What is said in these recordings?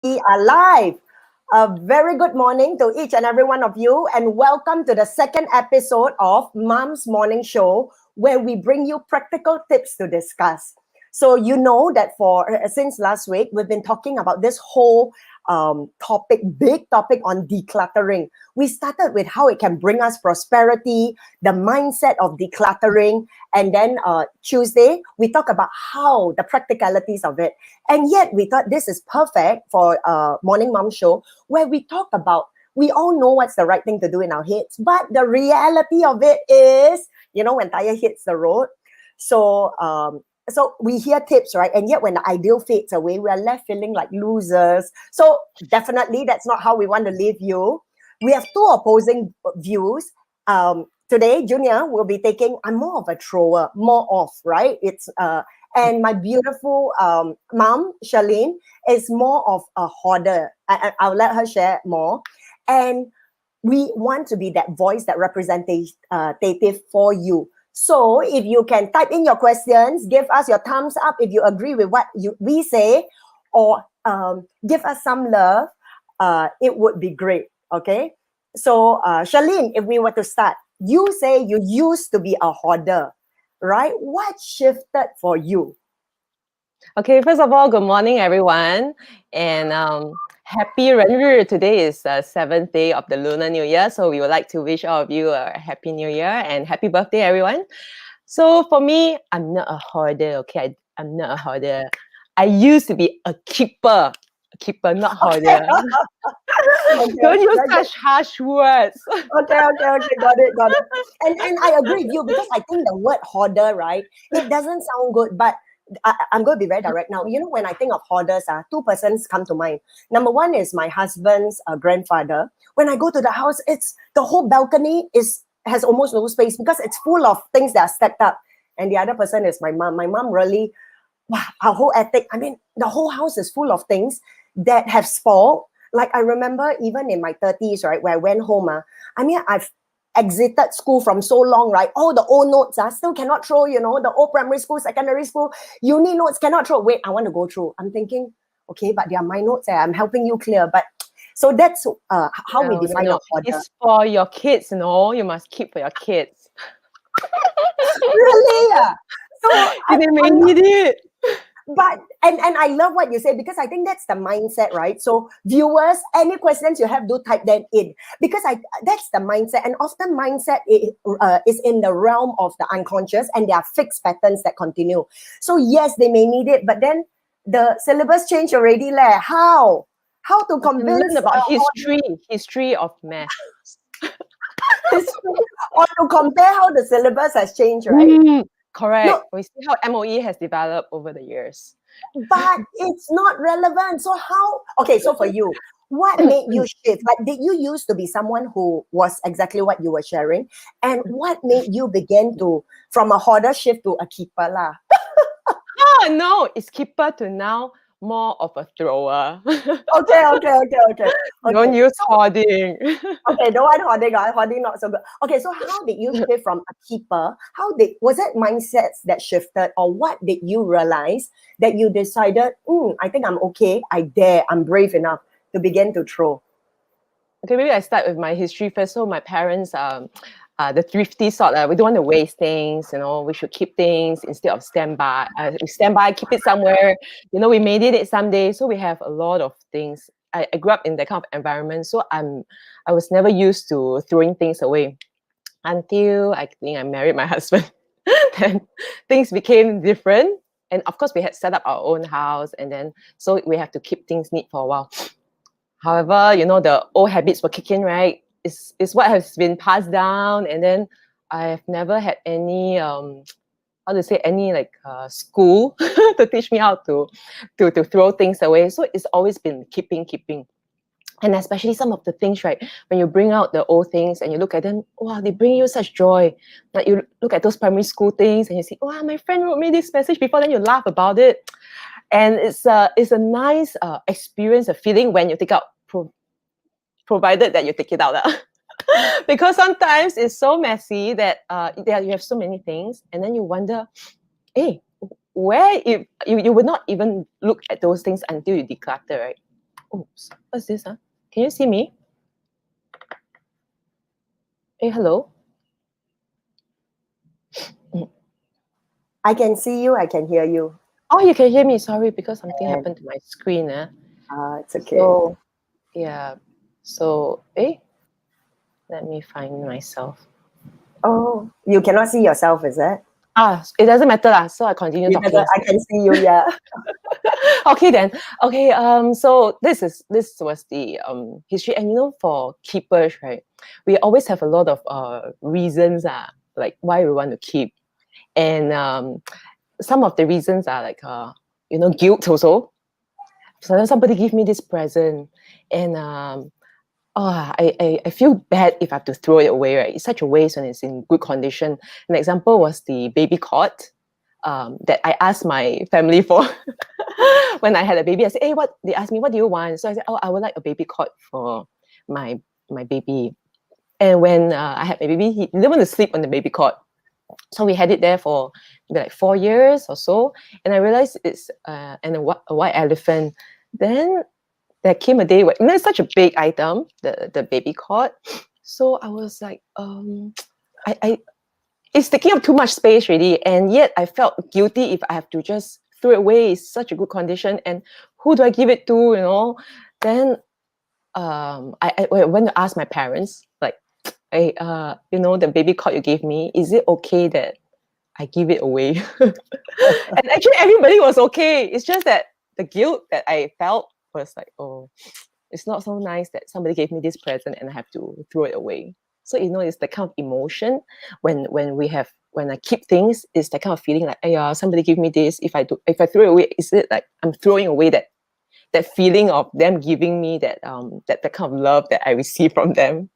We are live. A very good morning to each and every one of you, and welcome to the second episode of Mom's Morning Show, where we bring you practical tips to discuss. So you know that for since last week we've been talking about this whole big topic on decluttering. We started with how it can bring us prosperity, the mindset of decluttering, and then Tuesday we talk about how the practicalities of it. And yet we thought this is perfect for Morning Mom Show, where we talk about, we all know what's the right thing to do in our heads, but the reality of it is, when tire hits the road. So we hear tips, right? And yet when the ideal fades away, we are left feeling like losers. So definitely that's not how we want to leave you. We have two opposing views. Today, Junia will be taking, I'm more of a thrower, more off, right? And my beautiful mom, Sherlyn, is more of a hoarder. I'll let her share more. And we want to be that voice, that representative for you. So if you can type in your questions, give us your thumbs up if you agree with what we say, or give us some love, it would be great, okay? So Sherlyn, if we were to start, you say you used to be a hoarder, right? What shifted for you? Okay, first of all, good morning, everyone. And happy Renru. Today is the 7th day of the Lunar New Year. So we would like to wish all of you a happy new year and happy birthday, everyone. So for me, I'm not a hoarder, okay? I'm not a hoarder. I used to be a keeper, not hoarder. Okay, Don't use very good. such harsh words. Okay, got it. And I agree with you, because I think the word hoarder, right? It doesn't sound good, but I'm going to be very direct now. When I think of hoarders, two persons come to mind. Number one is my husband's grandfather. When I go to the house, it's the whole balcony has almost no space because it's full of things that are stacked up. And the other person is my mom. My mom really, wow, her whole attic. I mean, the whole house is full of things that have spoiled. Like I remember even in my 30s, right, where I went home, I've exited school from so long, right? All the old notes still cannot throw, the old primary school, secondary school, uni notes cannot throw. Wait, I want to go through. I'm thinking, okay, but they are my notes. I'm helping you clear. But so that's how we define a No. hoarder. It's for your kids, you must keep for your kids. Really? Yeah. So They may I'm need it. But and I love what you say, because I think that's the mindset, right? So viewers, any questions you have, do type them in, because that's the mindset. And often mindset is in the realm of the unconscious, and there are fixed patterns that continue. So yes, they may need it, but then the syllabus change already leh. How to You can learn convince about history of math. history, or to compare how the syllabus has changed, right? Correct. No, We see how MOE has developed over the years. but it's not relevant. So how? Okay, so for you, what made you shift? Like, did you used to be someone who was exactly what you were sharing? And what made you begin to, from a hoarder, shift to a keeper lah? Oh no, it's keeper to now more of a thrower. Okay. Don't use hoarding. Okay, don't want hoarding, hoarding not so good. Okay, so how did you shift from a keeper? Was it mindsets that shifted, or what did you realize that you decided, I think I'm okay, I'm brave enough to begin to throw? Okay, maybe I start with my history first. So my parents, the thrifty sort. We don't want to waste things. We should keep things instead of standby. Standby, keep it somewhere. We may need it someday. So we have a lot of things. I grew up in that kind of environment, so I was never used to throwing things away until I think I married my husband. Then things became different, and of course we had set up our own house, and then so we have to keep things neat for a while. However, the old habits will kick in, right? It's what has been passed down, and then I've never had any how to say, any like school to teach me how to throw things away. So it's always been keeping. And especially some of the things, right? When you bring out the old things and you look at them, wow, they bring you such joy. Like you look at those primary school things and you see, wow, my friend wrote me this message before, then you laugh about it. And it's a nice experience, a feeling when you take out, provided that you take it out. Because sometimes it's so messy that you have so many things, and then you wonder, hey, where you would not even look at those things until you declutter, right? Oops, what's this? Can you see me? Hey, hello. I can see you. I can hear you. Oh, you can hear me. Sorry, because something And happened to my screen. it's okay. So yeah. So let me find myself. Oh, you cannot see yourself, is it? It doesn't matter lah. So I continue talking. I can see you. Yeah. Okay then. Okay. So this was the history, and for keepers, right? We always have a lot of reasons like why we want to keep, and some of the reasons are like guilt also. So then somebody give me this present, and I feel bad if I have to throw it away, right? It's such a waste when it's in good condition. An example was the baby cot that I asked my family for when I had a baby. I said, hey, they asked me, what do you want? So I said, oh, I would like a baby cot for my baby. And when I had my baby, he didn't want to sleep on the baby cot. So we had it there for maybe like 4 years or so. And I realized it's a white elephant. Then there came a day where it's such a big item, the baby cot. So I was like, it's taking up too much space really, and yet I felt guilty if I have to just throw it away. It's such a good condition, and who do I give it to? Then I went to ask my parents, like, hey, the baby cot you gave me, is it okay that I give it away? And actually everybody was okay. It's just that the guilt that I felt was like, oh, it's not so nice that somebody gave me this present and I have to throw it away. So it's the kind of emotion when I keep things, it's the kind of feeling like, yeah, somebody give me this. If I throw it away, is it like I'm throwing away that feeling of them giving me that that kind of love that I receive from them?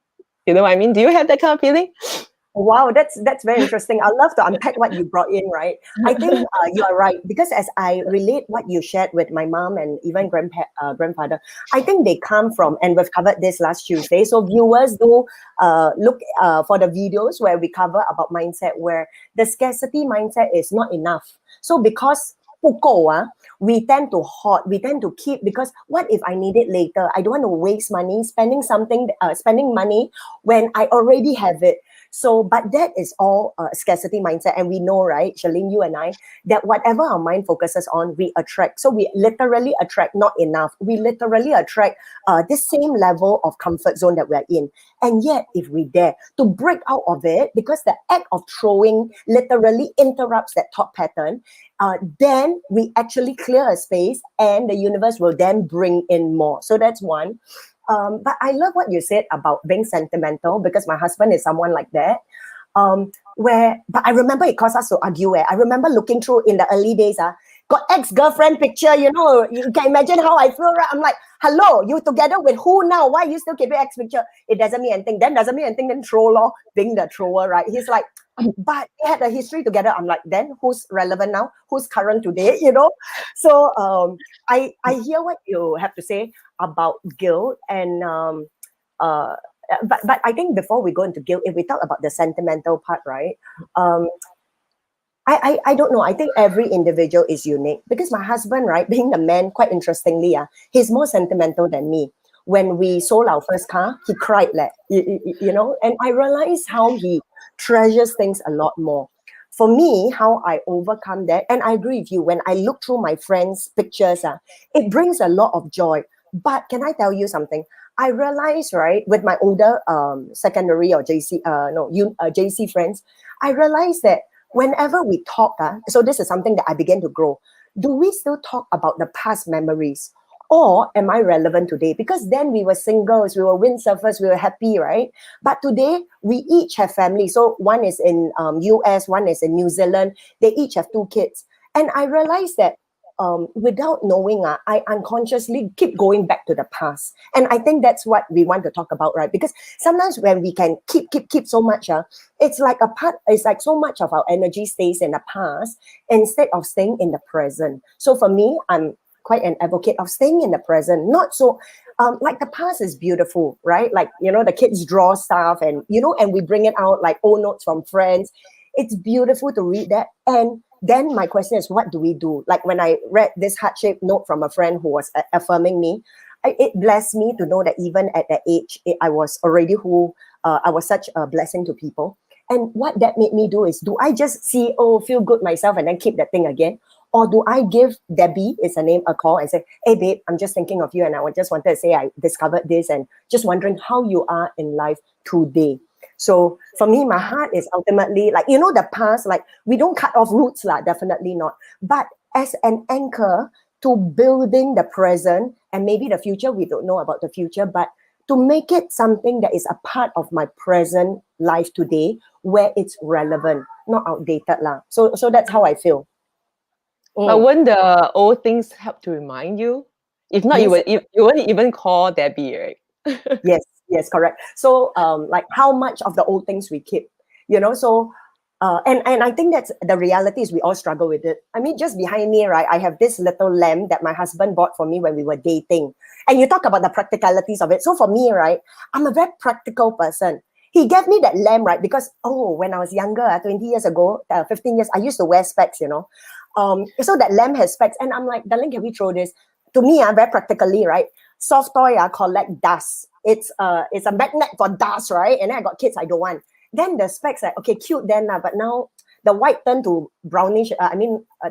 You know what I mean? Do you have that kind of feeling? Wow, that's very interesting. I'd love to unpack what you brought in, right? I think you are right, because as I relate what you shared with my mom and even grandfather, I think they come from, and we've covered this last Tuesday. So viewers do look for the videos where we cover about mindset, where the scarcity mindset is not enough. So because 不够, we tend to hoard, we tend to keep, because what if I need it later? I don't want to waste money spending money when I already have it. So, but that is all scarcity mindset. And we know, right, Sherlyn, you and I, that whatever our mind focuses on, we attract. So we literally attract not enough. We literally attract this same level of comfort zone that we're in. And yet, if we dare to break out of it, because the act of throwing literally interrupts that thought pattern, then we actually clear a space and the universe will then bring in more. So that's one. But I love what you said about being sentimental, because my husband is someone like that. But I remember it caused us to argue. I remember looking through in the early days, got ex-girlfriend picture, you can imagine how I feel, right? I'm like, hello, you together with who now? Why are you still keeping ex picture? It doesn't mean anything. Then doesn't mean anything, then throw law, being the thrower, right? He's like, but they had a history together. I'm like, then who's relevant now? Who's current today, So I hear what you have to say about guilt, and but I think before we go into guilt, if we talk about the sentimental part, right? I don't know. I think every individual is unique, because my husband, right, being the man, quite interestingly, he's more sentimental than me. When we sold our first car, he cried, and I realized how he treasures things a lot more. For me, how I overcome that, and I agree with you, when I look through my friends' pictures, it brings a lot of joy. But can I tell you something? I realized, right, with my older secondary or JC friends, I realized that whenever we talk, so this is something that I began to grow. Do we still talk about the past memories? Or am I relevant today? Because then we were singles, we were windsurfers, we were happy, right? But today, we each have families. So one is in US, one is in New Zealand. They each have 2 kids. And I realized that without knowing, I unconsciously keep going back to the past. And I think that's what we want to talk about, right? Because sometimes when we can keep so much, it's like so much of our energy stays in the past instead of staying in the present. So for me, I'm quite an advocate of staying in the present. Not so, like the past is beautiful, right? Like, the kids draw stuff and we bring it out like old notes from friends. It's beautiful to read that. And then my question is, what do we do? Like when I read this heart-shaped note from a friend who was affirming me, it blessed me to know that even at that age, I was already who I was such a blessing to people. And what that made me do is, do I just see, oh, feel good myself and then keep that thing again? Or do I give Debbie, is her name, a call and say, hey, babe, I'm just thinking of you and I just wanted to say I discovered this and just wondering how you are in life today. So for me, my heart is ultimately like, the past, like we don't cut off roots, definitely not. But as an anchor to building the present and maybe the future, we don't know about the future, but to make it something that is a part of my present life today where it's relevant, not outdated. So that's how I feel. But wouldn't the old things help to remind you? If not, Yes. you wouldn't even call Debbie, right? Yes, correct. So like how much of the old things we keep, so and I think that's the reality is we all struggle with it. I mean, just behind me, right, I have this little lamp that my husband bought for me when we were dating. And you talk about the practicalities of it. So for me, right, I'm a very practical person. He gave me that lamp, right, because, when I was younger, 20 years ago, 15 years, I used to wear specs, so that lamp has specs. And I'm like, darling, can we throw this? To me, very practically, right, soft toy, collect dust. It's a magnet for dust, right? And then I got kids, I don't want. Then the specs, like, okay, cute then, but now the white turned to brownish,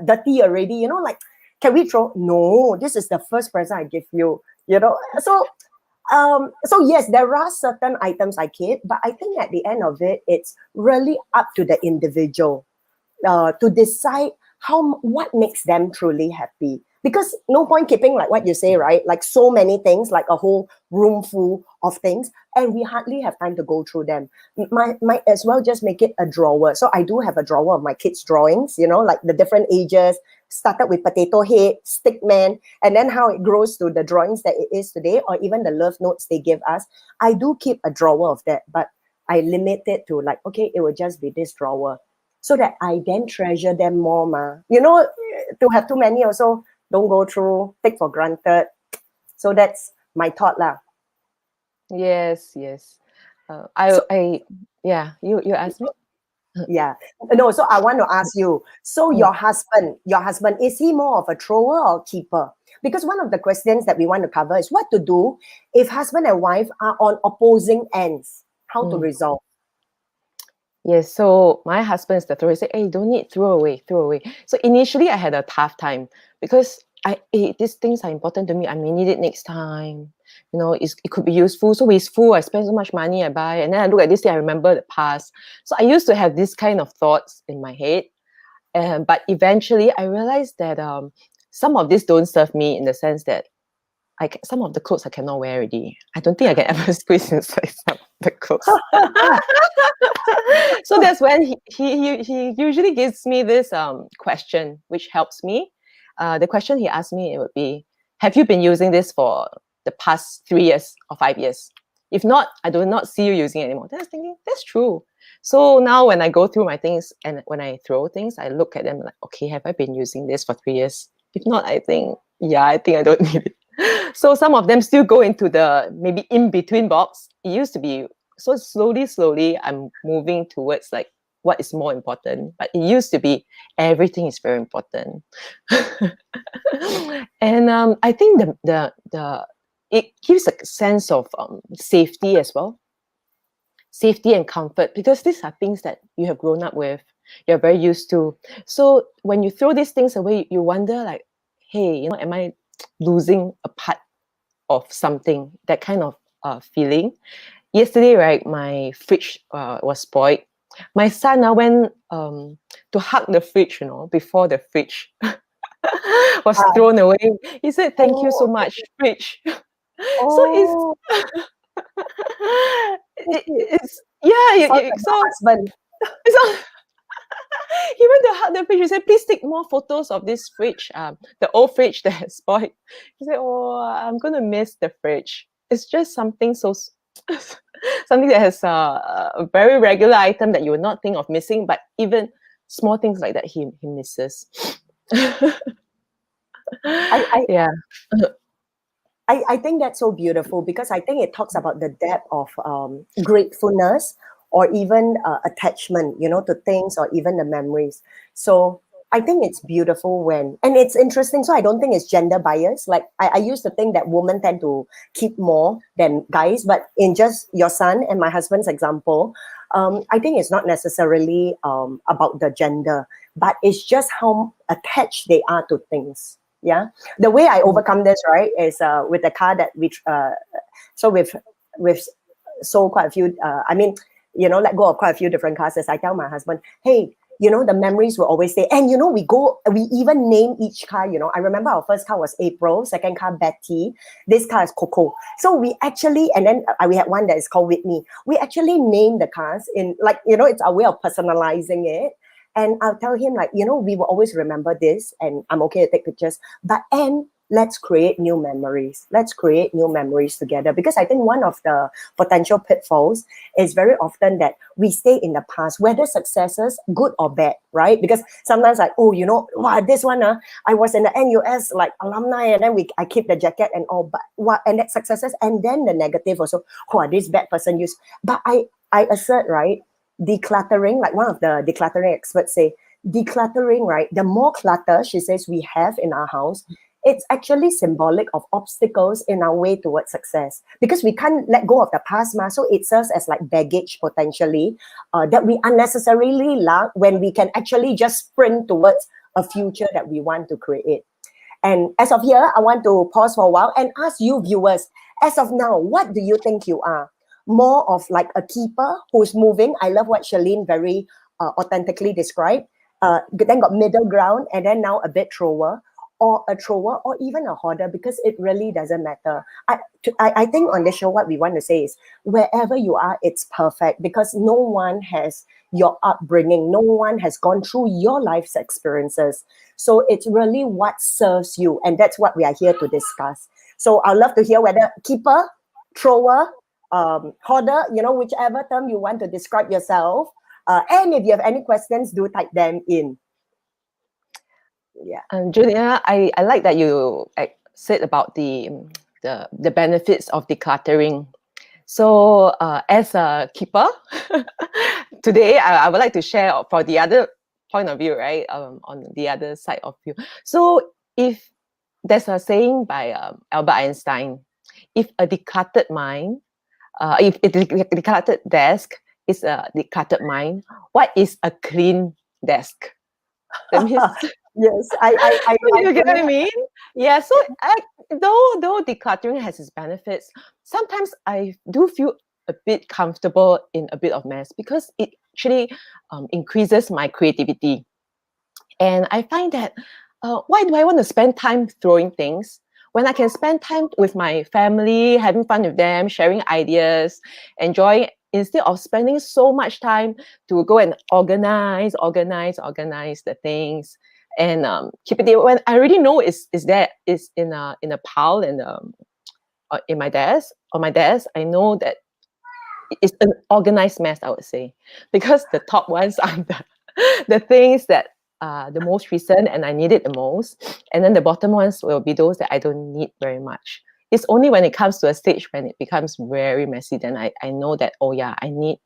dirty already, like, can we throw? No, this is the first present I give you, So yes, there are certain items I keep, but I think at the end of it, it's really up to the individual to decide what makes them truly happy. Because no point keeping, like what you say, right? Like so many things, like a whole room full of things, and we hardly have time to go through them. Might as well just make it a drawer. So I do have a drawer of my kids' drawings, like the different ages, started with potato head, stick man, and then how it grows to the drawings that it is today, or even the love notes they give us. I do keep a drawer of that, but I limit it to like, okay, it will just be this drawer, so that I then treasure them more, to have too many also don't go through, take for granted. So that's my thought lah. Yes. You asked me? Yeah. No, so I want to ask you, so your husband, is he more of a thrower or keeper? Because one of the questions that we want to cover is what to do if husband and wife are on opposing ends, how to resolve. Yes, so my husband is the thrower. He said, hey, don't need, throw away. So initially I had a tough time because these things are important to me. I may need it next time. It could be useful. So wasteful. I spend so much money, I buy. And then I look at this thing, I remember the past. So I used to have this kind of thoughts in my head. But eventually I realized that some of this don't serve me in the sense that some of the clothes I cannot wear already. I don't think I can ever squeeze inside some of the clothes. So that's when he usually gives me this question, which helps me. The question he asked me, it would be, have you been using this for the past 3 years or 5 years? If not, I do not see you using it anymore. Then I was thinking, that's true. So now when I go through my things and when I throw things, I look at them like, okay, have I been using this for 3 years? If not, I think I don't need it. So some of them still go into the maybe in-between box. It used to be, so slowly, I'm moving towards like what is more important. But it used to be everything is very important. And I think it gives a sense of safety as well. Safety and comfort, because these are things that you have grown up with, you're very used to. So when you throw these things away, you wonder like, hey, am I losing a part of something? That kind of feeling. Yesterday, right, my fridge was spoiled. My son went to hug the fridge, before the fridge was thrown away. He said, thank you so much, fridge. So it's Husband. so he went to hug the fridge. He said, please take more photos of this fridge, the old fridge that has spoiled. He said, oh, I'm going to miss the fridge. It's just something something that has a very regular item that you would not think of missing, but even small things like that, he misses. I think that's so beautiful because I think it talks about the depth of gratefulness or even attachment, to things or even the memories. So I think it's beautiful and it's interesting. So I don't think it's gender bias. Like I used to think that women tend to keep more than guys, but in just your son and my husband's example, I think it's not necessarily about the gender, but it's just how attached they are to things. Yeah. The way I overcome this, right, is with the car that so we've sold quite a few. Let go of quite a few different cars. As I tell my husband, hey, the memories will always stay. And we even name each car. I remember our first car was April, second car Betty, this car is Coco. So we actually, and then we had one that is called Whitney. We actually named the cars in it's our way of personalizing it. And I'll tell him we will always remember this, and I'm okay to take pictures. And let's create new memories. Let's create new memories together. Because I think one of the potential pitfalls is very often that we stay in the past, whether successes, good or bad, right? Because sometimes this one, I was in the NUS alumni, and then I keep the jacket and all, but and that successes, and then the negative also, this bad person used. But I assert, right, decluttering, like one of the decluttering experts say, decluttering, right, the more clutter, she says, we have in our house, it's actually symbolic of obstacles in our way towards success, because we can't let go of the past, so it serves as like baggage potentially that we unnecessarily lack when we can actually just sprint towards a future that we want to create. And as of here, I want to pause for a while and ask you viewers, as of now, what do you think you are? More of like a keeper who's moving. I love what Sherlyn very authentically described. Then got middle ground, and then now a bit thrower, or a thrower, or even a hoarder, because it really doesn't matter. I think on this show, what we want to say is, wherever you are, it's perfect, because no one has your upbringing, no one has gone through your life's experiences. So it's really what serves you, and that's what we are here to discuss. So I'd love to hear whether keeper, thrower, hoarder, whichever term you want to describe yourself. And if you have any questions, do type them in. Yeah. Junia, I like that you said about the benefits of decluttering. So as a keeper, today I would like to share for the other point of view, right? On the other side of view. So if there's a saying by Albert Einstein, if a decluttered mind, if a decluttered desk is a decluttered mind, what is a clean desk? That means yes, you get what I mean? Yeah. So though decluttering has its benefits, sometimes I do feel a bit comfortable in a bit of mess, because it actually increases my creativity. And I find that why do I want to spend time throwing things when I can spend time with my family, having fun with them, sharing ideas, enjoying, instead of spending so much time to go and organize the things, and keep it there when I already know is in a pile and in my desk, on my desk. I know that it's an organized mess, I would say, because the top ones are the things that are the most recent and I need it the most, and then the bottom ones will be those that I don't need very much. It's only when it comes to a stage when it becomes very messy, then I know that, oh yeah, I need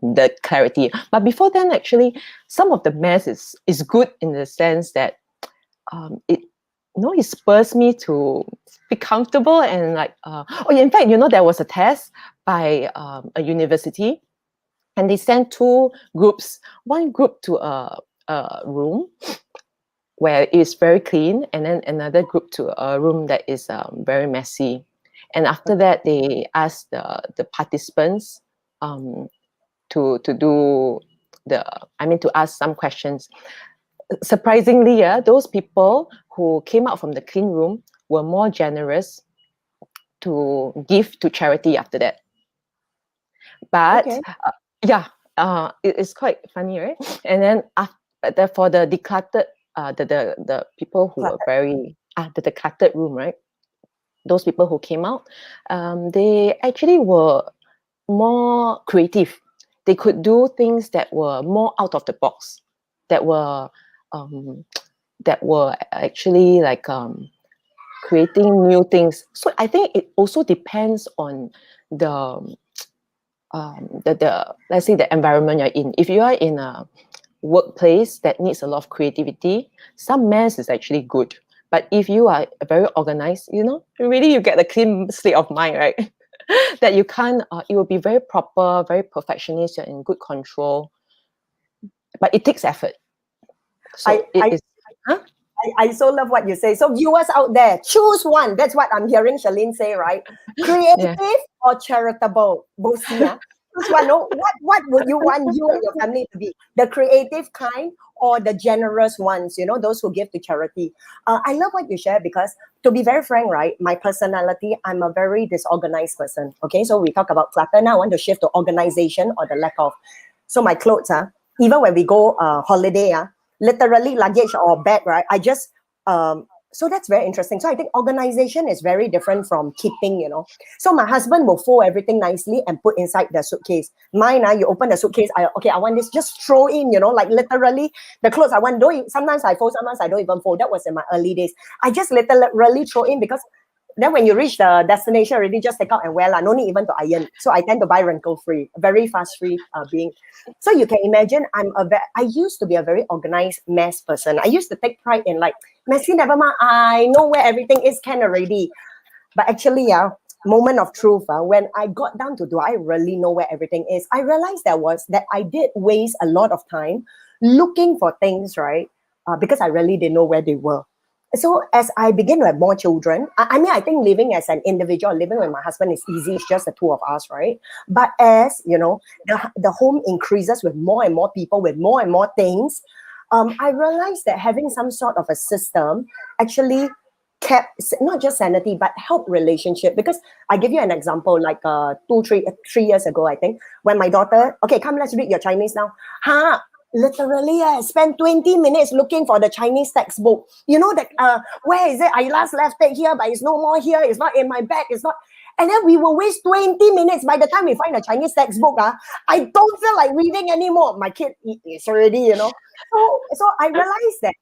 the clarity. But before then, actually, some of the mess is good in the sense that it it spurs me to be comfortable and in fact, there was a test by a university, and they sent two groups, one group to a room where it is very clean, and then another group to a room that is very messy. And after that, they asked the participants to do to ask some questions. Surprisingly, those people who came out from the clean room were more generous to give to charity after that. But okay. it is quite funny, right? And then for the decluttered, the people who were very the decluttered room, right? Those people who came out, they actually were more creative. They could do things that were more out of the box, that were actually creating new things. So I think it also depends on the let's say the environment you're in. If you are in a workplace that needs a lot of creativity, some mess is actually good. But if you are very organized, really you get a clean state of mind, right? That you can't, it will be very proper, very perfectionist, you're in good control. But it takes effort. So I, it I, is, huh? I so love what you say. So viewers out there, choose one. That's what I'm hearing Sherlyn say, right? Yeah. Creative or charitable? Both see, choose one. No, what would you want you and your family to be? The creative kind or the generous ones? Those who give to charity. I love what you share because, to be very frank, right, my personality, I'm a very disorganized person. Okay, so we talk about clutter. Now I want to shift to organization or the lack of. So my clothes, even when we go holiday, literally luggage or bag, right? So that's very interesting. So I think organization is very different from keeping. So my husband will fold everything nicely and put inside the suitcase. Mine, you open the suitcase, I want this, just throw in, like literally the clothes I want. Sometimes I fold, sometimes I don't even fold. That was in my early days. I just literally throw in because then when you reach the destination already, just take out and wear. No need even to iron. So I tend to buy wrinkle-free, very fast-free being. So you can imagine I used to be a very organized mess person. I used to take pride in like, messy, never mind. I know where everything is, can already. But actually, moment of truth, when I got down to do I really know where everything is, I realized that I did waste a lot of time looking for things, right? Because I really didn't know where they were. So as I begin to have more children, I mean, I think living as an individual, living with my husband is easy. It's just the two of us, right? But as the home increases with more and more people, with more and more things, I realized that having some sort of a system actually kept not just sanity but help relationship. Because I give you an example, like 3 years ago, I think, when my daughter, okay, come, let's read your Chinese now. Literally, I spent 20 minutes looking for the Chinese textbook. You know that where is it? I last left it here, but it's no more here. It's not in my bag. It's not. And then we will waste 20 minutes. By the time we find a Chinese textbook, I don't feel like reading anymore. My kid is already. So I realized that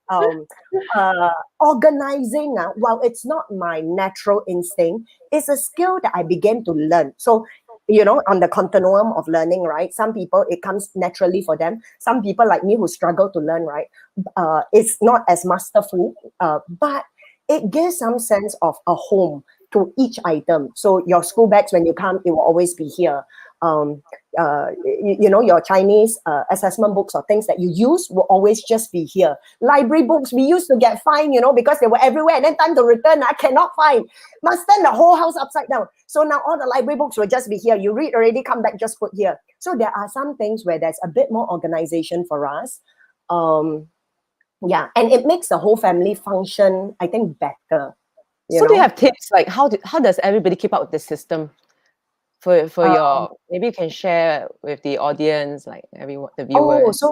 organizing, while it's not my natural instinct, is a skill that I began to learn. So on the continuum of learning, right? Some people, it comes naturally for them. Some people like me who struggle to learn, right? It's not as masterful, but it gives some sense of a home to each item. So your school bags, when you come, it will always be here. Your Chinese assessment books or things that you use will always just be here. Library books, we used to get fined, because they were everywhere. And then time to return, I cannot find. Must turn the whole house upside down. So now all the library books will just be here. You read already, come back, just put here. So there are some things where there's a bit more organization for us. Yeah, and it makes the whole family function, I think, better. So do you have tips, like how does everybody keep up with the system? For your, maybe you can share with the audience, like everyone, the viewers.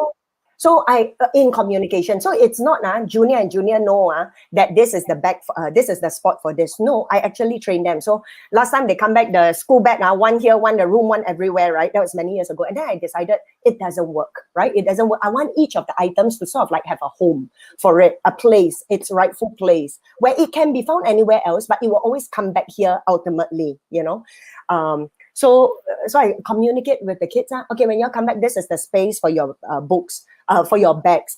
So I in communication. So it's not Junia and Junia know that this is the bag, this is the spot for this. No, I actually train them. So last time they come back, the school bag, one here, one the room, one everywhere, right? That was many years ago. And then I decided it doesn't work, right? It doesn't work. I want each of the items to sort of like have a home for it, a place, its rightful place, where it can be found anywhere else, but it will always come back here ultimately, So I communicate with the kids. Okay, when you come back, this is the space for your books, for your bags.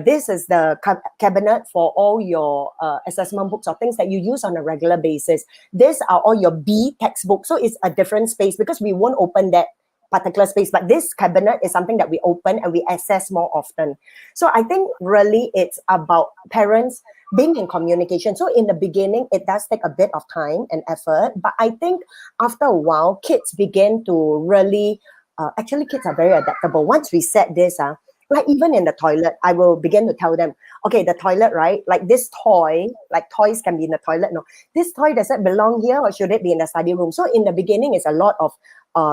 This is the cabinet for all your assessment books or things that you use on a regular basis. These are all your B textbooks. So it's a different space because we won't open that particular space. But this cabinet is something that we open and we access more often. So I think really it's about parents being in communication. So in the beginning, it does take a bit of time and effort. But I think after a while, kids begin to really, actually kids are very adaptable. Once we set this, like even in the toilet, I will begin to tell them, okay, the toilet, right? Like this toy, like toys can be in the toilet. No, this toy, does it belong here or should it be in the study room? So in the beginning, it's a lot of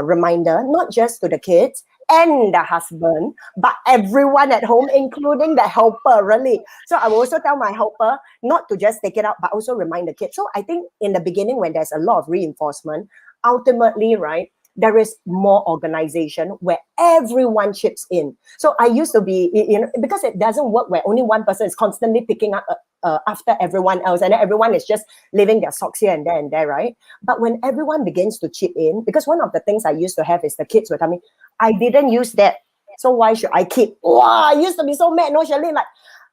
reminder, not just to the kids and the husband, but everyone at home, including the helper, really. So I will also tell my helper not to just take it out, but also remind the kids. So I think in the beginning, when there's a lot of reinforcement, ultimately, right, there is more organization where everyone chips in. So I used to be, because it doesn't work where only one person is constantly picking up after everyone else, and then everyone is just leaving their socks here and there, right? But when everyone begins to chip in, because one of the things I used to have is the kids were coming, I didn't use that. So why should I keep? Wow, I used to be so mad. No, Sherlyn, like,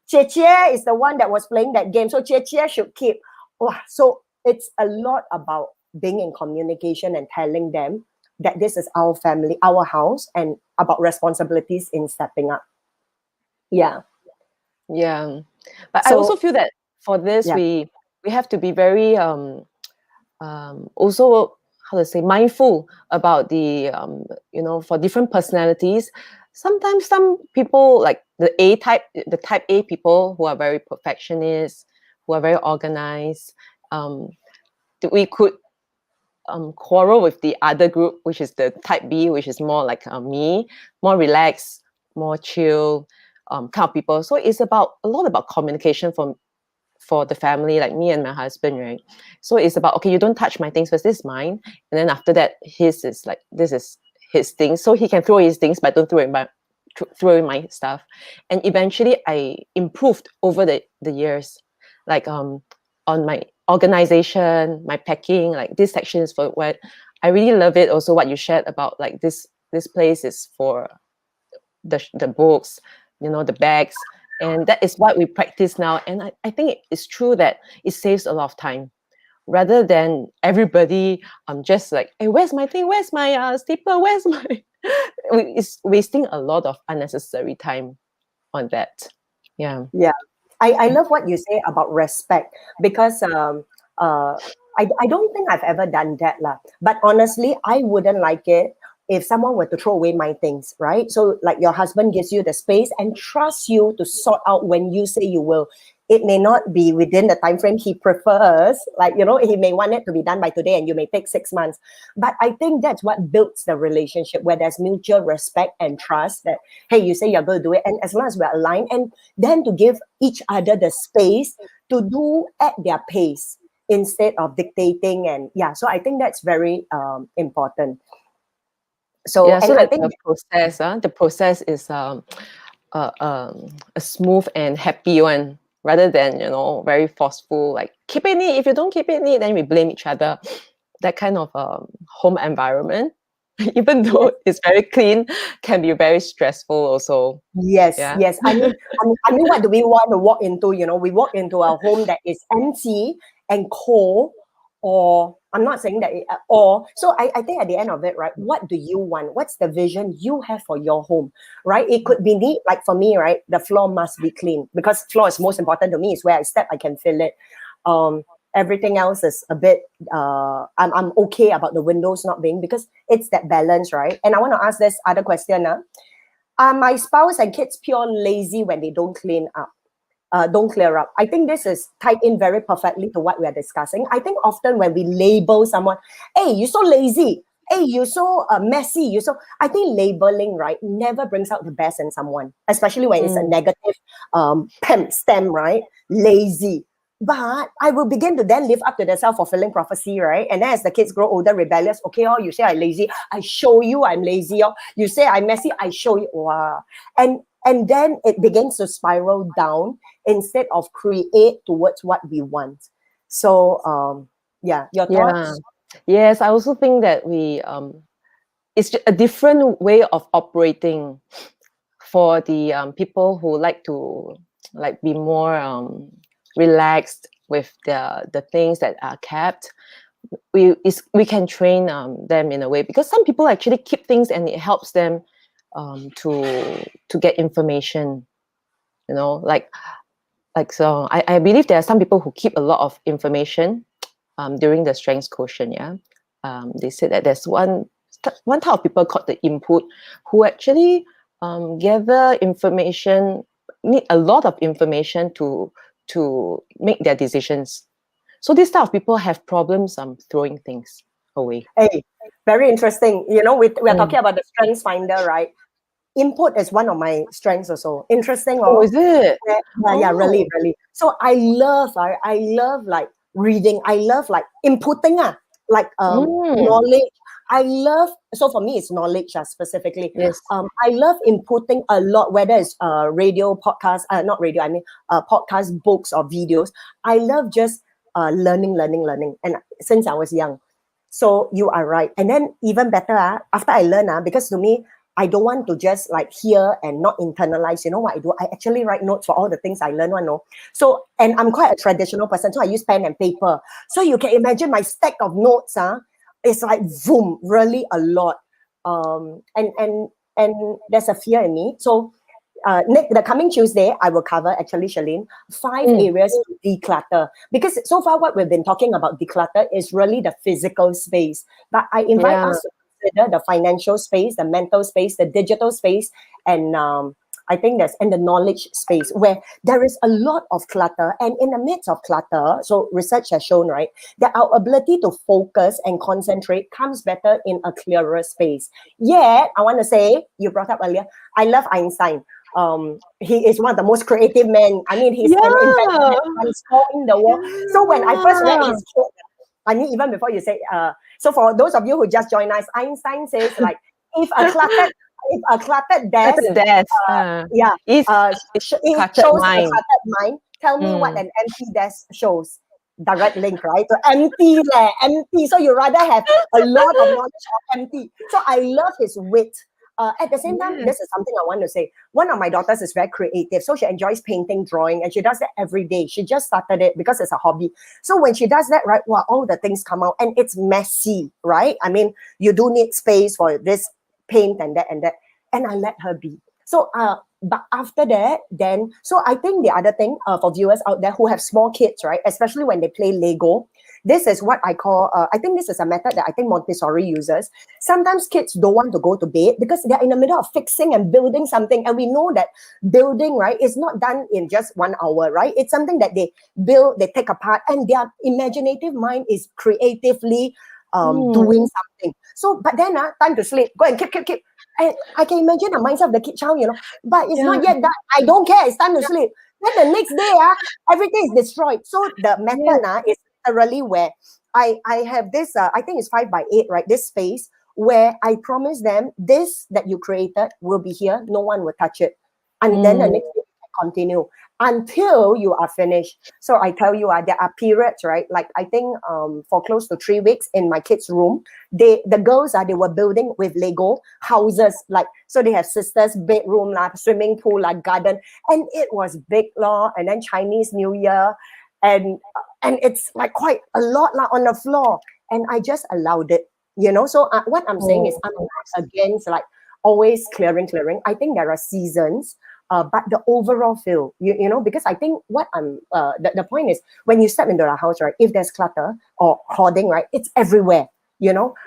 Che Che is the one that was playing that game. So Che Che should keep. Wow. So it's a lot about being in communication and telling them that this is our family, our house, and about responsibilities in stepping up. Yeah. Yeah, but I also So, feel that for this, yeah. we have to be very also, how to say, mindful about the for different personalities. Sometimes some people, like the type A people, who are very perfectionist, who are very organized, we could quarrel with the other group, which is the type B, which is more like me, more relaxed, more chill kind of people. So it's about a lot about communication for the family, like me and my husband, right? So it's about, okay, you don't touch my things first, this is mine, and then after that, his is like, this is his thing, so he can throw his things, but don't throw in my stuff. And eventually, I improved over the years, like on my organization, my packing, like this section is for what I really love it. Also, what you shared about, like, this place is for the books, the bags, and that is what we practice now. And I think it's true that it saves a lot of time, rather than everybody just like, hey, where's my thing, where's my stapler, where's my it's wasting a lot of unnecessary time on that. Yeah. Yeah. I love what you say about respect, because uh, I don't think I've ever done that. Lah. But honestly, I wouldn't like it if someone were to throw away my things, right? So, like, your husband gives you the space and trusts you to sort out when you say you will. It may not be within the time frame he prefers. Like, he may want it to be done by today and you may take 6 months. But I think that's what builds the relationship, where there's mutual respect and trust that, hey, you say you're going to do it. And as long as we're aligned, and then to give each other the space to do at their pace instead of dictating. And yeah, so I think that's very important. So, Yeah, so and I that think, the process is a smooth and happy one, rather than very forceful, like, keep it neat. If you don't keep it neat, then we blame each other. That kind of home environment, even though it's very clean, can be very stressful also. yes, Yeah. yes. I mean, what do we want to walk into? We walk into a home that is empty and cold, or I'm not saying that, or so I think at the end of it, right? What do you want? What's the vision you have for your home, right? It could be neat, like for me, right? The floor must be clean, because floor is most important to me. It's where I step, I can feel it. Everything else is a bit. I'm okay about the windows not being, because it's that balance, right? And I want to ask this other question. Are my spouse and kids pure lazy when they don't clean up? Don't clear up? I think this is tied in very perfectly to what we are discussing. I think often when we label someone, hey, you're so lazy, hey, you're so messy, I think labeling, right, never brings out the best in someone, especially when it's a negative stem, right? Lazy. But I will begin to then live up to the self-fulfilling prophecy, right? And then as the kids grow older, rebellious, okay, you say I'm lazy, I show you I'm lazy. You say I'm messy, I show you. Wow. And then it begins to spiral down instead of create towards what we want. So, yeah, your Yeah. thoughts? Yes, I also think that it's just a different way of operating for the people who like to, like, be more relaxed with the things that are kept. We can train them in a way, because some people actually keep things and it helps them to get information, so I believe there are some people who keep a lot of information during the strengths quotient. Yeah, they said that there's one type of people called the input, who actually gather information, need a lot of information to make their decisions. So these type of people have problems throwing things away. Hey, very interesting. We're Mm. talking about the strengths finder, right? Input is one of my strengths also. Interesting, Oh, is it? yeah, really, Oh. really. So I love like reading. I love like inputting, like Mm. knowledge. I love, so for me it's knowledge, specifically. Yes. I love inputting a lot, whether it's radio, podcast, not radio, I mean podcast, books or videos. I love just learning, and since I was young. So you are right. And then even better, after I learn, because to me, I don't want to just like hear and not internalize. You know what I do? I actually write notes for all the things I learn. So, and I'm quite a traditional person, so I use pen and paper. So you can imagine my stack of notes. It's like boom, really a lot. And there's a fear in me. So the coming Tuesday, I will cover actually, Sherlyn, 5 areas to declutter. Because so far, what we've been talking about declutter is really the physical space. But I invite us to consider the financial space, the mental space, the digital space, and I think the knowledge space where there is a lot of clutter. And in the midst of clutter, so research has shown, right, that our ability to focus and concentrate comes better in a clearer space. Yet, I want to say, you brought up earlier, I love Einstein. He is one of the most creative men. I mean, he's an inventor that transformed the world. So when I first read his quote, I mean, even before you say, so for those of you who just joined us, Einstein says like, if a cluttered desk, it shows mind. a cluttered mind, tell me what an empty desk shows. Direct link, right? So empty. So you rather have a lot of knowledge or empty. So I love his wit. At the same time, this is something I want to say. One of my daughters is very creative, so she enjoys painting, drawing, and she does that every day. She just started it because it's a hobby. So when she does that, right, wow, all the things come out, and it's messy, right? I mean, you do need space for this paint and that, and I let her be. So, but after that, then, so I think the other thing for viewers out there who have small kids, right, especially when they play Lego, this is what I call, I think this is a method that I think Montessori uses. Sometimes kids don't want to go to bed because they're in the middle of fixing and building something. And we know that building, right, is not done in just 1 hour, right? It's something that they build, they take apart, and their imaginative mind is creatively doing something. So, but then time to sleep, go and keep. And I can imagine the mindset of the kid child, but it's not yet done. I don't care, it's time to sleep. Then the next day, everything is destroyed. So the method is literally where I have this, I think it's 5x8, right? This space where I promise them this that you created will be here. No one will touch it. And then the next day you can continue until you are finished. So I tell you, there are periods, right? Like I think for close to 3 weeks in my kids' room, the girls they were building with Lego houses, like so they have sisters' bedroom, like swimming pool, like garden, and it was big law. And then Chinese New Year, and it's like quite a lot on the floor, and I just allowed it. So what I'm saying is I'm not against like always clearing. I think there are seasons. But the overall feel, because I think what the point is when you step into a house, right? If there's clutter or hoarding, right, it's everywhere,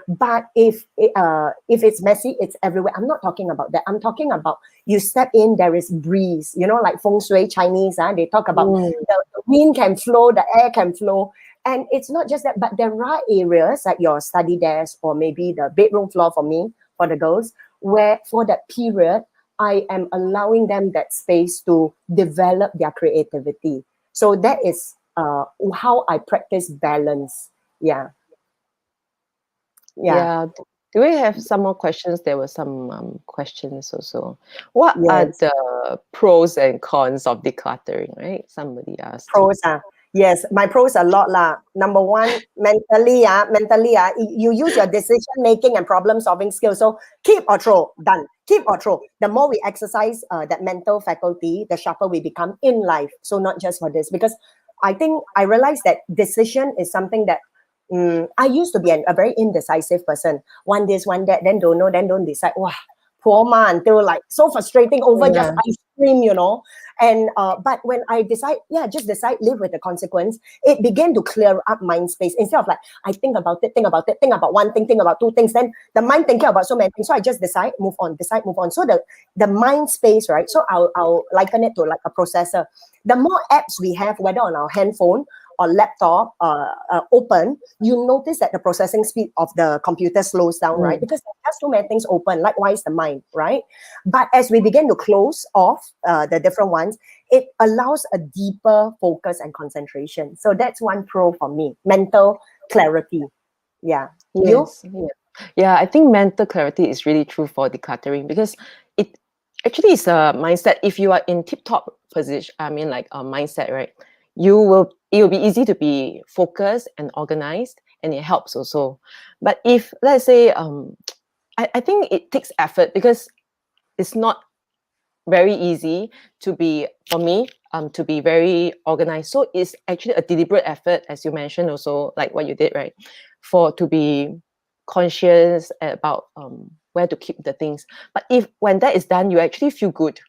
But if it's messy, it's everywhere. I'm not talking about that. I'm talking about you step in, there is breeze, like feng shui Chinese, they talk about the wind can flow, the air can flow. And it's not just that, but there are areas like your study desk or maybe the bedroom floor for me, for the girls, where for that period, I am allowing them that space to develop their creativity. So that is how I practice balance. Yeah. Do we have some more questions? There were some questions also. What are the pros and cons of decluttering, right? Somebody asked. Pros Yes, my pros a lot lah. Number one, mentally, you use your decision making and problem solving skills. So keep or throw, done. Keep or throw. The more we exercise that mental faculty, the sharper we become in life. So not just for this, because I think I realized that decision is something that I used to be a very indecisive person. One this, one that, then don't know, then don't decide. Wow, poor man, until like so frustrating over just ice cream, And but when I decide, just decide, live with the consequence, it began to clear up mind space. Instead of like, I think about one thing, think about two things, then the mind thinking about so many things. So I just decide, move on. So the mind space, right? So I'll liken it to like a processor. The more apps we have, whether on our handphone or laptop open, you notice that the processing speed of the computer slows down, right? Because there's too many things open, likewise the mind, right? But as we begin to close off the different ones, it allows a deeper focus and concentration. So that's one pro for me, mental clarity. Yeah. Yes. Yeah, I think mental clarity is really true for decluttering because it actually is a mindset. If you are in tip-top position, I mean like a mindset, right? It will be easy to be focused and organized, and it helps also. But if let's say I think it takes effort because it's not very easy to be, for me, to be very organized. So it's actually a deliberate effort, as you mentioned also, like what you did, right? To be conscious about where to keep the things. But when that is done, you actually feel good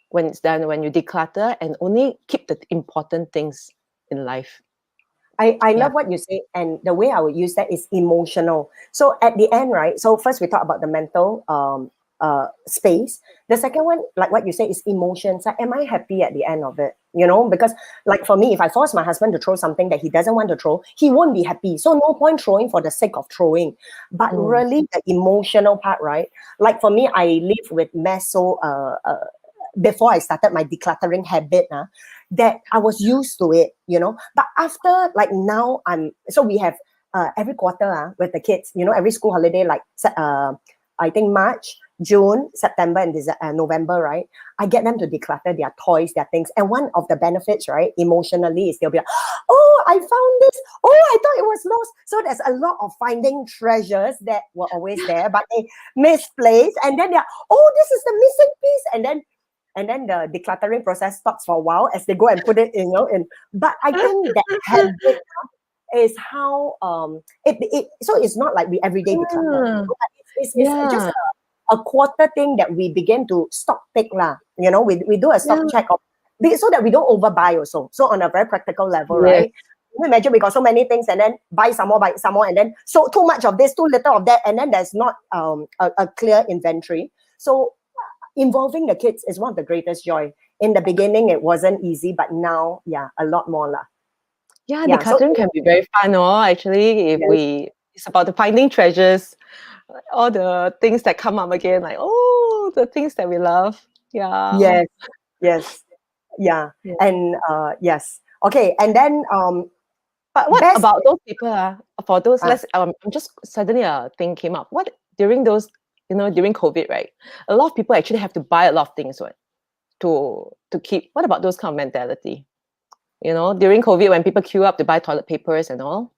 when it's done, when you declutter and only keep the important things in life. I Yeah. love what you say, and the way I would use that is emotional. So at the end, right? So first we talk about the mental space. The second one, like what you say, is emotions. Like, am I happy at the end of it? You know, because like for me, if I force my husband to throw something that he doesn't want to throw, he won't be happy. So no point throwing for the sake of throwing. But really, the emotional part, right? Like for me, I live with meso. Before I started my decluttering habit, that I was used to it, you know. But after, like now, so we have every quarter with the kids, you know, every school holiday, like I think March, June, September, and November, right? I get them to declutter their toys, their things. And one of the benefits, right, emotionally, is they'll be like, oh, I found this. Oh, I thought it was lost. So there's a lot of finding treasures that were always there, but they misplaced. And then they're, oh, this is the missing piece. And then the decluttering process stops for a while as they go and put it, you know, in. But I think that habit is how so it's not like we everyday declutter. You know, but it's just a quarter thing that we begin to stock take lah. You know, we do a stock check of, so that we don't overbuy also. So on a very practical level, right? You imagine we got so many things and then buy some more, and then so too much of this, too little of that, and then there's not a clear inventory. So involving the kids is one of the greatest joy. In the beginning, it wasn't easy, but now, yeah, a lot more lah. Yeah, Yeah, so decluttering can be very fun, actually, if it's about the finding treasures, all the things that come up again, like, oh, the things that we love. Yeah. yes, yeah, Yeah. and yes, okay, and then But what best, about those people, for those, I'm just suddenly a thing came up. What, during those, during COVID, right? A lot of people actually have to buy a lot of things, right? To keep. What about those kind of mentality? During COVID, when people queue up to buy toilet papers and all.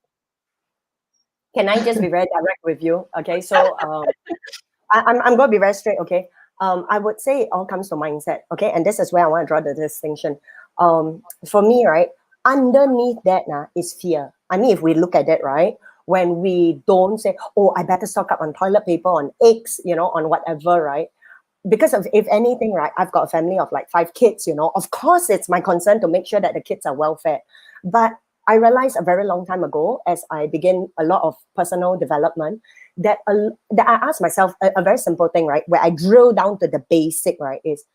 can I just be very direct with you? Okay, so I'm going to be very straight. Okay, I would say it all comes to mindset. Okay, and this is where I want to draw the distinction. For me, right, underneath that is fear. I mean, if we look at it, right, when we don't say, oh, I better stock up on toilet paper, on eggs, you know, on whatever, right? Because of, if anything, right, I've got a family of like 5 kids, you know, of course it's my concern to make sure that the kids are well fed. But I realized a very long time ago, as I begin a lot of personal development, that I asked myself a very simple thing, right, where I drill down to the basic, right, is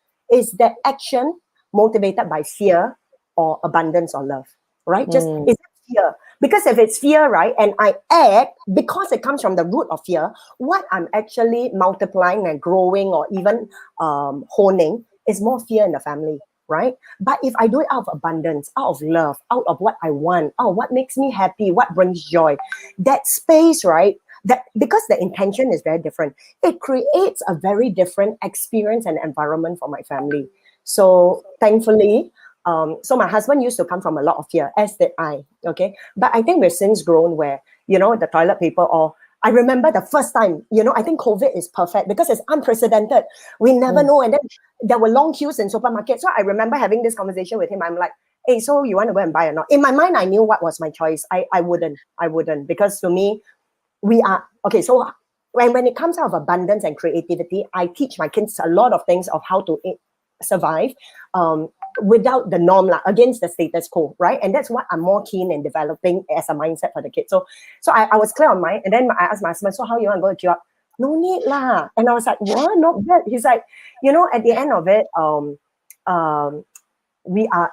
that action motivated by fear or abundance or love, right? Just is it fear? Because if it's fear, right, and I act because it comes from the root of fear, what I'm actually multiplying and growing or even honing is more fear in the family, right? But if I do it out of abundance, out of love, out of what I want, out of what makes me happy, what brings joy, that space, right? That because the intention is very different, it creates a very different experience and environment for my family. So thankfully, so my husband used to come from a lot of fear, as did I. Okay, but I think we've since grown where, you know, the toilet paper, or I remember the first time, you know, I think COVID is perfect because it's unprecedented. We never know, and then there were long queues in supermarkets. So I remember having this conversation with him. I'm like, hey, so you want to go and buy or not? In my mind, I knew what was my choice. I wouldn't, because to me, we are okay. So when it comes out of abundance and creativity, I teach my kids a lot of things of how to survive without the norm, against the status quo, right? And that's what I'm more keen in developing as a mindset for the kids. So I was clear on mine, and then I asked my husband, so how you want to go to queue up? No need lah. And I was like, what? Not bad. He's like, you know, at the end of it, we are,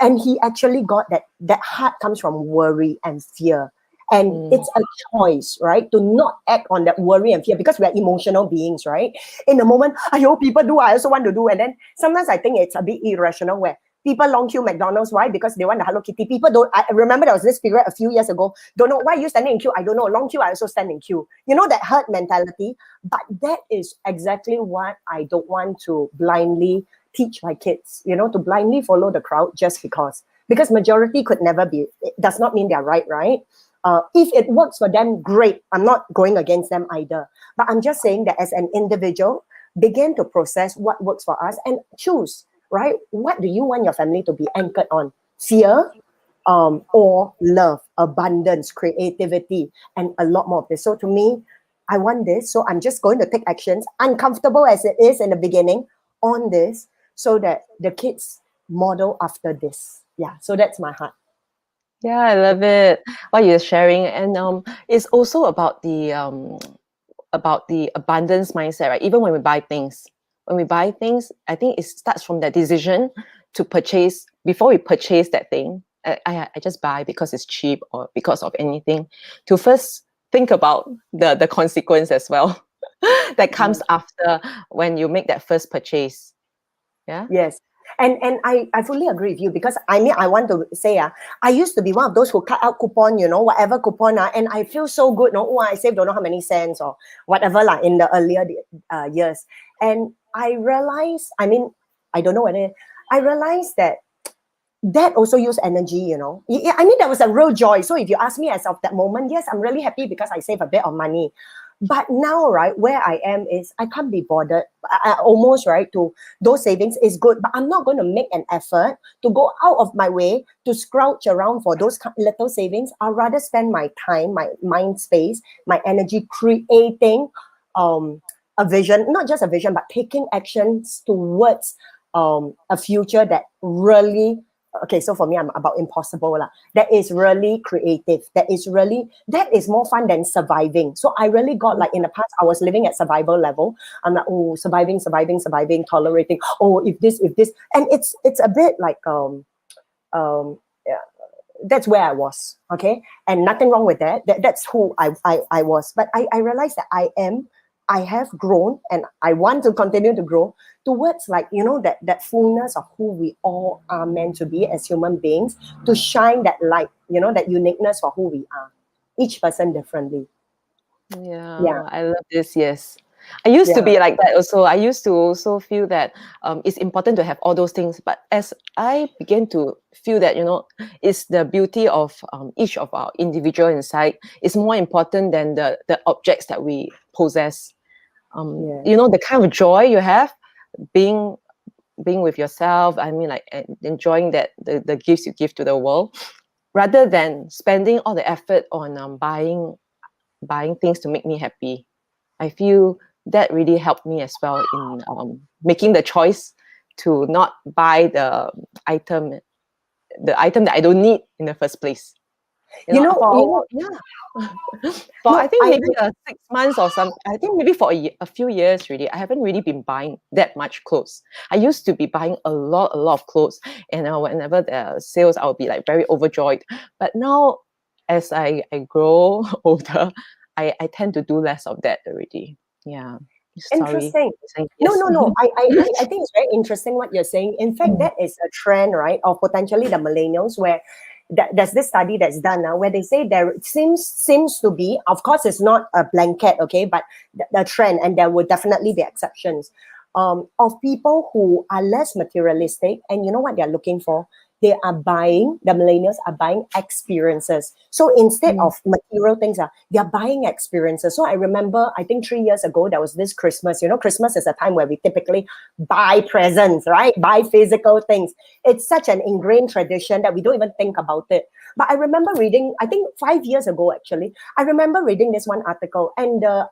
and he actually got that heart comes from worry and fear. And it's a choice, right, to not act on that worry and fear, because we're emotional beings, right? In the moment, I hope people do, I also want to do. And then sometimes I think it's a bit irrational where people long queue McDonald's. Why? Because they want the Hello Kitty. People don't, I remember there was this period a few years ago, don't know why you standing in queue. I don't know. Long queue, I also stand in queue. You know, that herd mentality. But that is exactly what I don't want to blindly teach my kids, you know, to blindly follow the crowd just because. Because majority could never be, it does not mean they're right? If it works for them, great. I'm not going against them either. But I'm just saying that as an individual, begin to process what works for us and choose, right? What do you want your family to be anchored on? Fear, or love, abundance, creativity, and a lot more of this. So to me, I want this. So I'm just going to take actions, uncomfortable as it is in the beginning, on this, so that the kids model after this. Yeah. So that's my heart. Yeah, I love it. What you're sharing, and it's also about the abundance mindset, right? Even when we buy things, I think it starts from that decision to purchase. Before we purchase that thing, I just buy because it's cheap or because of anything. To first think about the consequence as well that comes after when you make that first purchase. Yeah. Yes. And I fully agree with you, because I mean, I want to say, I used to be one of those who cut out coupon, whatever coupon, and I feel so good, no? Oh, I saved don't know how many cents or whatever, like in the earlier years. And I realized, I mean, I don't know whether, I realized that also use energy. I mean, that was a real joy. So if you ask me as of that moment, yes, I'm really happy because I save a bit of money. But now, right, where I am is I can't be bothered. Almost, right, to those savings is good, but I'm not going to make an effort to go out of my way to scrouge around for those little savings. I'd rather spend my time, my mind space, my energy creating a vision, not just a vision, but taking actions towards a future that really, okay, so for me, I'm about impossible lah. That is really creative. That is more fun than surviving. So I really got, like, in the past, I was living at survival level. I'm like, oh, surviving, tolerating. Oh, if this, and it's a bit like yeah, that's where I was. Okay, and nothing wrong with that. That's who I was. But I realized that I have grown, and I want to continue to grow towards, like, that fullness of who we all are meant to be as human beings, to shine that light, that uniqueness for who we are, each person differently. Yeah, I love this. Yes. I used to be like that also. I used to also feel that it's important to have all those things. But as I began to feel that, it's the beauty of each of our individual inside is more important than the objects that we possess. The kind of joy you have being with yourself. I mean, like, enjoying that the gifts you give to the world, rather than spending all the effort on buying things to make me happy. I feel that really helped me as well in making the choice to not buy the item that I don't need in the first place. For I think maybe 6 months or some. I think maybe for a few years really, I haven't really been buying that much clothes. I used to be buying a lot of clothes, and whenever there are sales, I'll be like very overjoyed. But now, as I grow older, I tend to do less of that already. Yeah. Sorry. Interesting. No. I think it's very interesting what you're saying. In fact, that is a trend, right, of potentially the millennials, where there's this study that's done now where they say there seems to be, of course, it's not a blanket, okay, but the trend, and there will definitely be exceptions, of people who are less materialistic, and you know what they're looking for? The millennials are buying experiences. So instead of material things, they're buying experiences. So I remember, I think 3 years ago, there was this Christmas. Christmas is a time where we typically buy presents, right? Buy physical things. It's such an ingrained tradition that we don't even think about it. But I remember reading, I think 5 years ago, actually, I remember reading this one article, and the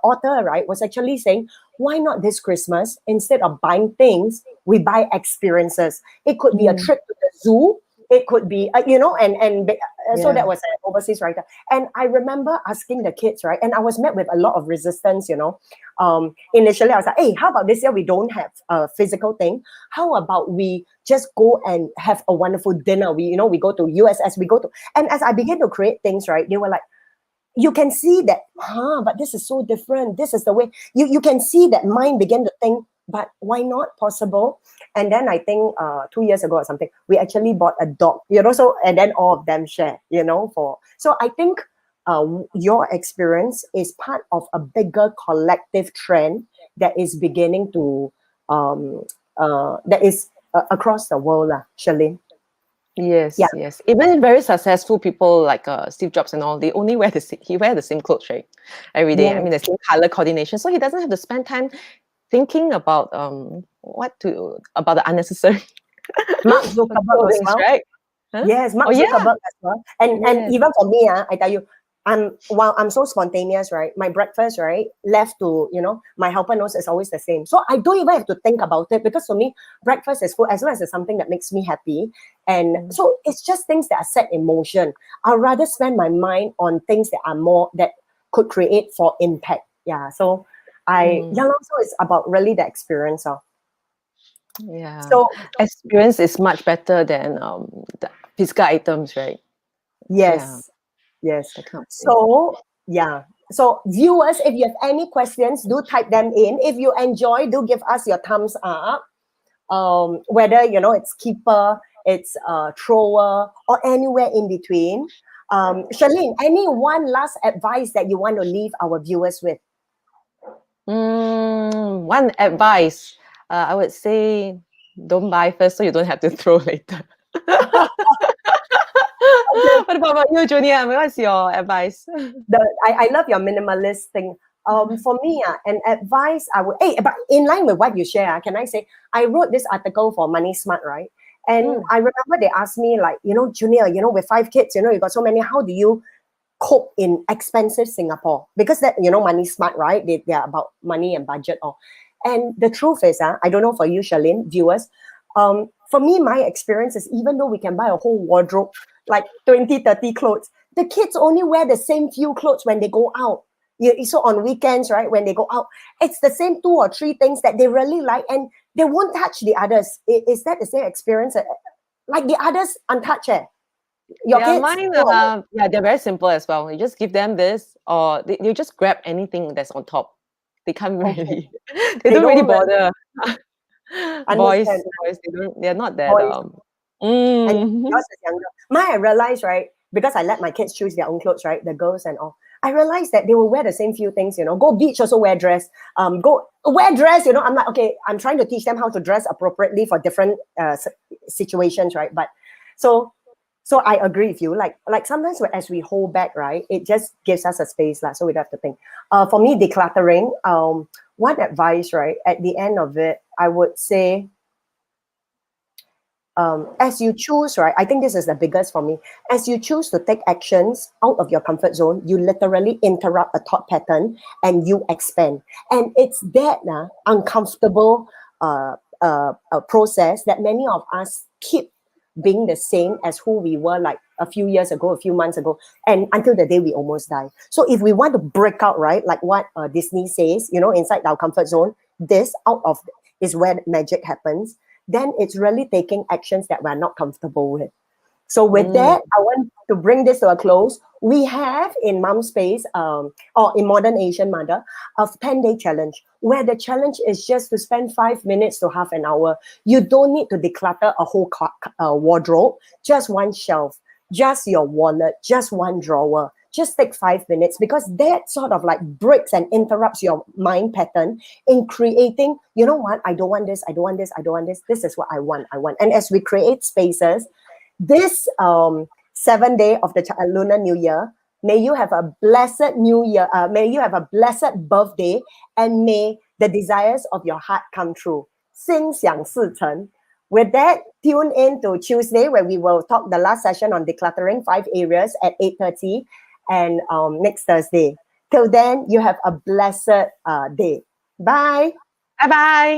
author, right, was actually saying, why not this Christmas, instead of buying things, we buy experiences? It could be a trip to the zoo. It could be, so that was an overseas writer. And I remember asking the kids, right, and I was met with a lot of resistance, Initially, I was like, hey, how about this year we don't have a physical thing? How about we just go and have a wonderful dinner? We go to USS, and as I began to create things, right, they were like, you can see that, but this is so different. This is the way, you can see that mind began to think, but why not possible? And then I think 2 years ago or something, we actually bought a dog, so, and then all of them share, so I think your experience is part of a bigger collective trend that is beginning to, that is across the world, Sherlyn. Yes. Even very successful people like Steve Jobs and all, they only wear the same clothes, right? Every day. I mean, the same color coordination, so he doesn't have to spend time thinking about about the unnecessary Mark Zuckerberg as clothing, well. right? Huh? Yes, Mark Oh yeah. Zuckerberg as well. And Yes. even for me, I tell you, I'm so spontaneous, right? My breakfast, right, left to, my helper knows it's always the same. So I don't even have to think about it because for me, breakfast is food as long as it's something that makes me happy. And so it's just things that are set in motion. I'd rather spend my mind on things that are more that could create for impact. Yeah. So so it's about really the experience of. Yeah. So Experience is much better than the physical items, right? yes. Yes. That kind of thing. So, yeah. So, viewers, if you have any questions, do type them in. If you enjoy, do give us your thumbs up. Whether, it's keeper, it's thrower, or anywhere in between. Sherlyn, any one last advice that you want to leave our viewers with? One advice, I would say don't buy first so you don't have to throw later. What about you, Junia? What's your advice? I love your minimalist thing. For me, an advice I would, but in line with what you share, can I say, I wrote this article for Money Smart, right? And I remember they asked me, like, Junia, with 5 kids, you got so many, how do you cope in expensive Singapore? Because that, Money Smart, right? They're about money and budget all. And the truth is, I don't know for you, Sherlyn, viewers, for me, my experience is even though we can buy a whole wardrobe, like 20, 30 clothes, the kids only wear the same few clothes when they go out. So on weekends, right, when they go out, it's the same 2 or 3 things that they really like and they won't touch the others. Is that the same experience? Like the others untouched? Your kids? Mine, they're very simple as well. You just give them this, or you just grab anything that's on top. They can't really, they don't really bother. Boys, Understand. they're not that. Boys. And yours is younger. I realized, right, because I let my kids choose their own clothes, right, the girls and all. I realized that they will wear the same few things, go beach, also wear dress, go wear dress, I'm like, okay, I'm trying to teach them how to dress appropriately for different situations, right? But so I agree with you. Like sometimes as we hold back, right, it just gives us a space, so we don't have to think. For me, decluttering, one advice, right, at the end of it, I would say, as you choose, right, I think this is the biggest for me. As you choose to take actions out of your comfort zone, you literally interrupt a thought pattern and you expand. And it's that uncomfortable process that many of us keep being the same as who we were like a few years ago, a few months ago, and until the day we almost die. So if we want to break out, right, like what Disney says, inside our comfort zone, this out of is where magic happens. Then it's really taking actions that we're not comfortable with. So with that, I want to bring this to a close. We have in Mom Space, or in Modern Asian Mother, a 10-day challenge, where the challenge is just to spend 5 minutes to half an hour. You don't need to declutter a whole wardrobe, just one shelf, just your wallet, just one drawer. Just take 5 minutes, because that sort of like breaks and interrupts your mind pattern in creating, you know what, I don't want this, I don't want this, I don't want this. This is what I want. And as we create spaces, this 7th day of the Lunar New Year, may you have a blessed New Year. May you have a blessed birthday, and may the desires of your heart come true. 心想事成. With that, tune in to Tuesday, where we will talk the last session on decluttering 5 areas at 8:30, and next Thursday. Till then, you have a blessed day. Bye. Bye-bye.